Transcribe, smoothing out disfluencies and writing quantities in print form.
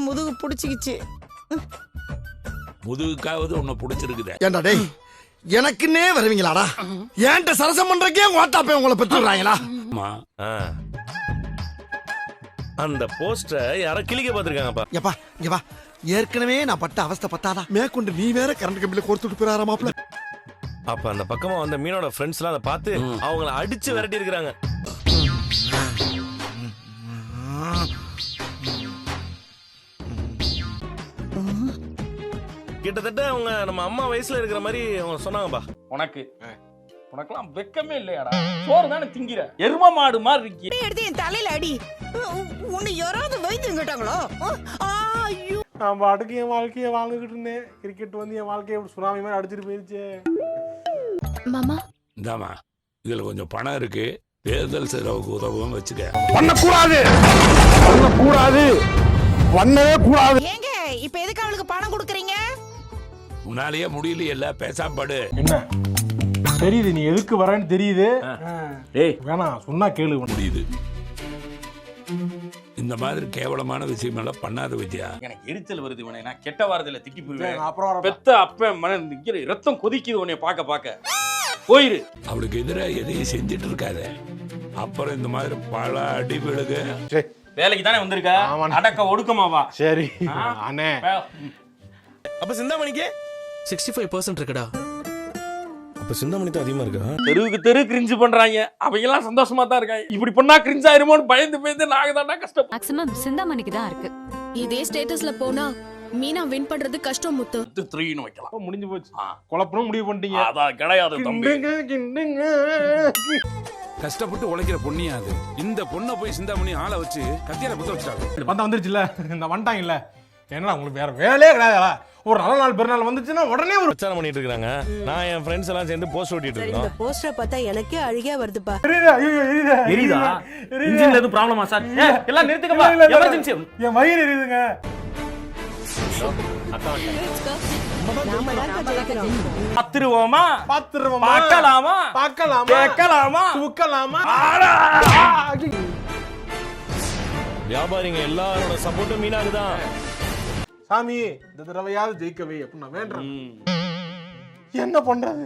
முதுகு பிடிச்சிக்கிச்சு. முதுகுக்காவது உன்னை பிடிச்சிருக்குதே. ஏண்டா டேய், எனக்குன்னே வருவீங்களாடா? ஏன்ட்ட சரசம் பண்றக்கே ஓட்டாப்பே உங்களை பெற்றுறாங்களா? அந்த போஸ்டரை யாரோ கிளிக்க பாத்துருக்காங்கப்பா. எப்பா இங்க வா, ஏற்கனவே நான் பட்ட அவஸ்தை பத்தாதா மேற்கொண்டு நீ வேற கரண்ட் கம்பியில கொடுத்துட்டு போறாரா மாப்ள? அப்ப அந்த பக்கமா வந்த மீனோட ஃப்ரெண்ட்ஸ் எல்லாம் அதை பார்த்து அவங்கள அடிச்சு விரட்டி இருக்கிறாங்க. கிட்டத்தட்ட அவங்க நம்ம அம்மா வயசுல இருக்கிற மாதிரி அவங்க சொன்னாங்கப்பா. உனக்கெல்லாம் வெக்கமே இல்லையாடா? சோறு தானே திங்கிற, எரும மாடு மாதிரி இருக்கி. எடுத்து என் தலையில அடி. உன்னை யாராவது வைத்துங்கிட்டாங்களோ? ஐயோ, நான் பாட்டுக்கு என் வாழ்க்கையை வாழ்ந்துகிட்டு இருந்தேன். கிரிக்கெட் வந்து என் வாழ்க்கையை சுனாமி மாதிரி அடிச்சிட்டு போயிருச்சு. மாமா இந்தாமா, இதுல கொஞ்சம் பணம் இருக்கு, தேர்தல் செலவுக்கு உதவும் வச்சுக்க. பண்ணக்கூடாது, பண்ணக்கூடாது, பண்ணவே கூடாது. ஏங்க இப்ப எதுக்கு அவளுக்கு பணம் கொடுக்குறீங்க? உன்னாலேயே முடியலையே, பேசாம படு. என்ன தெரியுது, நீ எதுக்கு வரேன்னு தெரியுது. வேணாம் சொன்னா கேளு. முடியுது. இந்த மாதிரி கேவலமான விஷயம் எல்லாம் பண்ணாத விஜயா. எனக்கு எரிச்சல் வருது. இவனை நான் கெட்ட வாரத்துல திட்டி போயிடுவேன். அப்புறம் பெத்த அப்ப மன நிக்கிற ரத்தம் கொதிக்குது உன்னை பார்க்க போயிரு. அவளுக்கு எதிராக எதையும் செஞ்சுட்டு இருக்காத. அப்புறம் இந்த மாதிரி பல அடி விழுகு. வேலைக்கு தானே வந்திருக்க, அடக்க ஒடுக்கமாவா? சரி அண்ணே. அப்ப சிந்தாமணிக்கு 65% இருக்குடா. அப்ப சிந்தாமணி தான் அதிகமா இருக்கா? தெருவுக்கு தெரு கிரிஞ்சு பண்றாங்க, அவங்க எல்லாம் சந்தோஷமா தான் இருக்காங்க. இப்படி பண்ணா கிரிஞ்ச் ஆயிருமோன்னு பயந்து நாங்க தானே கஷ்டம். மேக்ஸிமம் சிந்தாமணிக்கு தான் இருக்கு. இதே ஸ்டேட்டஸ்ல போனா மீனா வின் பண்றது கஷ்டம் முத்து. 3ன்னு வைக்கலாம். முடிஞ்சு போச்சு, குழப்பணும் முடிவு பண்ணிட்டீங்க. அதான் கிடையாது தம்பி. கஷ்டப்பட்டு உழைக்கிற பொண்ணியா அது. இந்த பொண்ணை போய் சிந்தாமணி ஆளை வச்சு கத்தியால குத்த வச்சுட்டாங்க. பந்தம் வந்துருச்சுல, இந்த வந்துட்டாங்க இல்ல. என்னடா உங்களுக்கு வேற வேலையே கிடையாதா? ஒரு நல்ல நாள் பெருநாள் வந்துச்சுன்னா உடனே ஒரு பிரச்சாரம் பண்ணிட்டு இருக்காங்க. நான் என் ஃப்ரெண்ட்ஸ் எல்லாம் சேர்ந்து போஸ்ட் ஓட்டிட்டு இருக்கோம். இந்த போஸ்டரை பார்த்தா எனக்கே அழுகையா வருதுப்பா. எரியுதா? இன்ஜின்ல எதுவும் ப்ராப்ளமா சார்? எல்லாம் நிறுத்துங்கப்பா, எமர்ஜென்சி. என் வயிறு எரியுதுங்க. பாத்துருவோமா, பாத்துருவோமா, பார்க்கலாமா, பார்க்கலாமா, கேட்கலாமா, தூக்கலாமா? வியாபாரிங்க எல்லாரோட சப்போர்ட்டும் மீனாக்கு தான். சாமி இந்த தடவையாவது ஜெயிக்கவே அப்படின்னு நான் வேண்டேன். என்ன பண்றது?